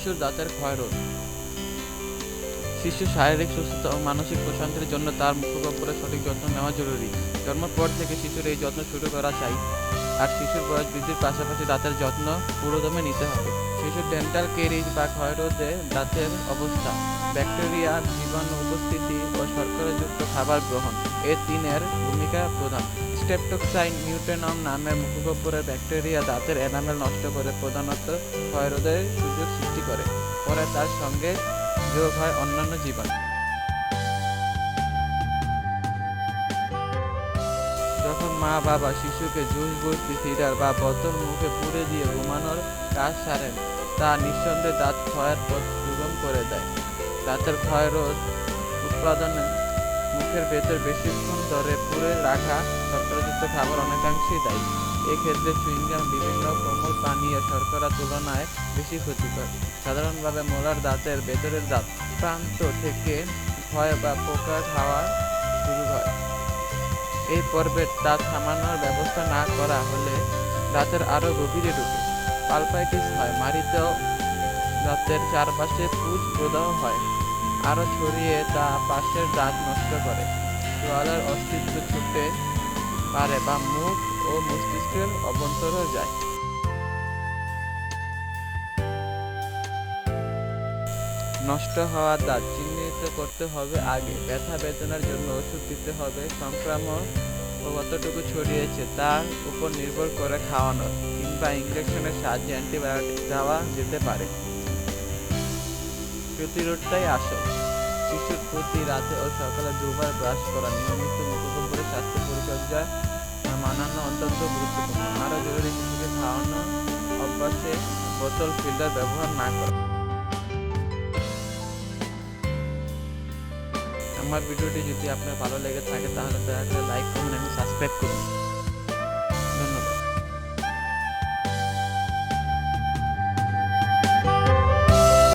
শিশুর দাঁতের ক্ষয়রোধ। শিশুর শারীরিক সুস্থতা ও মানসিক প্রশান্তির জন্য তার মুখগহ্বরের সঠিক যত্ন নেওয়া জরুরি। জন্মের পর থেকে শিশুর এই যত্ন শুরু করা চাই, আর শিশুর বয়স বৃদ্ধির পাশাপাশি দাঁতের যত্ন পুরোদমে নিতে হবে। শিশুর ডেন্টাল কেরিজ বা ক্ষয়রোধে দাঁতের অবস্থা, ব্যাকটেরিয়া, জীবাণু উপস্থিতি ও শর্করাযুক্ত খাবার গ্রহণ, এ তিনের ভূমিকা প্রধান। স্ট্রেপ্টোক্সাইন মিউটেনম নামের মুখগহ্বরের ব্যাকটেরিয়া দাঁতের এনামেল নষ্ট করে প্রধানত ক্ষয়রোধের সুযোগ সৃষ্টি করে। পরে তার সঙ্গে যোগ হয় অন্যান্য জীবাণু। যখন মা বাবা শিশুকে জুস বস্তি ফিডার বা বোতল মুখে পুরে দিয়ে ঘুমানোর কাজ সারেন, তা নিঃসন্দেহে দাঁত ক্ষয়ের পথ সুগম করে দেয়। দাঁতের ক্ষয়রোধ উৎপাদনে মুখের ভেতর বেশিক্ষণ ধরে পুরে রাখা শর্করাযুক্ত খাবার অনেকাংশেই দায়ী। এক্ষেত্রে চুইংগাম, বিভিন্ন কোমল পানীয় শর্করার তুলনায় বেশি ক্ষতিকর। সাধারণভাবে মোলার দাঁতের ভেতরের দাঁত প্রান্ত থেকে ক্ষয় বা পোকা খাওয়া শুরু হয়। এই পর্বে দাঁত থামানোর ব্যবস্থা না করা হলে দাঁতের আরও গভীরে ঢুকে পালপাইটিস হয়, মাড়িতেও দাঁতের চারপাশে পুঁজ প্রদাহ হয়, আরও ছড়িয়ে তা পাশের দাঁত নষ্ট করে, জোয়ালের অস্তিত্ব ছুটে পারে বা মুখ ও মস্তিষ্কের অভ্যন্তরেও যায়। নষ্ট হওয়া দাঁত চিহ্নিত করতে হবে আগে। ব্যথা বেদনার জন্য ওষুধ দিতে হবে। সংক্রামক ও কতটুকু ছড়িয়েছে তার উপর নির্ভর করে খাওয়ানো কিংবা ইঞ্জেকশনের সাহায্যে অ্যান্টিবায়োটিক দেওয়া যেতে পারে। প্রতিরোধটাই আসল। শিশুর প্রতি রাতে ও সকালে দুবার ব্রাশ করা, নিয়মিত মুখগহ্বরের স্বাস্থ্য পরিচর্যা মানানো অত্যন্ত গুরুত্বপূর্ণ। আরও জরুরি, শিশুকে খাওয়ানো অভ্যাসে বোতল ফিল্টার ব্যবহার না করা। আমার ভিডিওটি যদি আপনার ভালো লেগে থাকে তাহলে দয়া করে লাইক, কমেন্ট এবং সাবস্ক্রাইব করুন।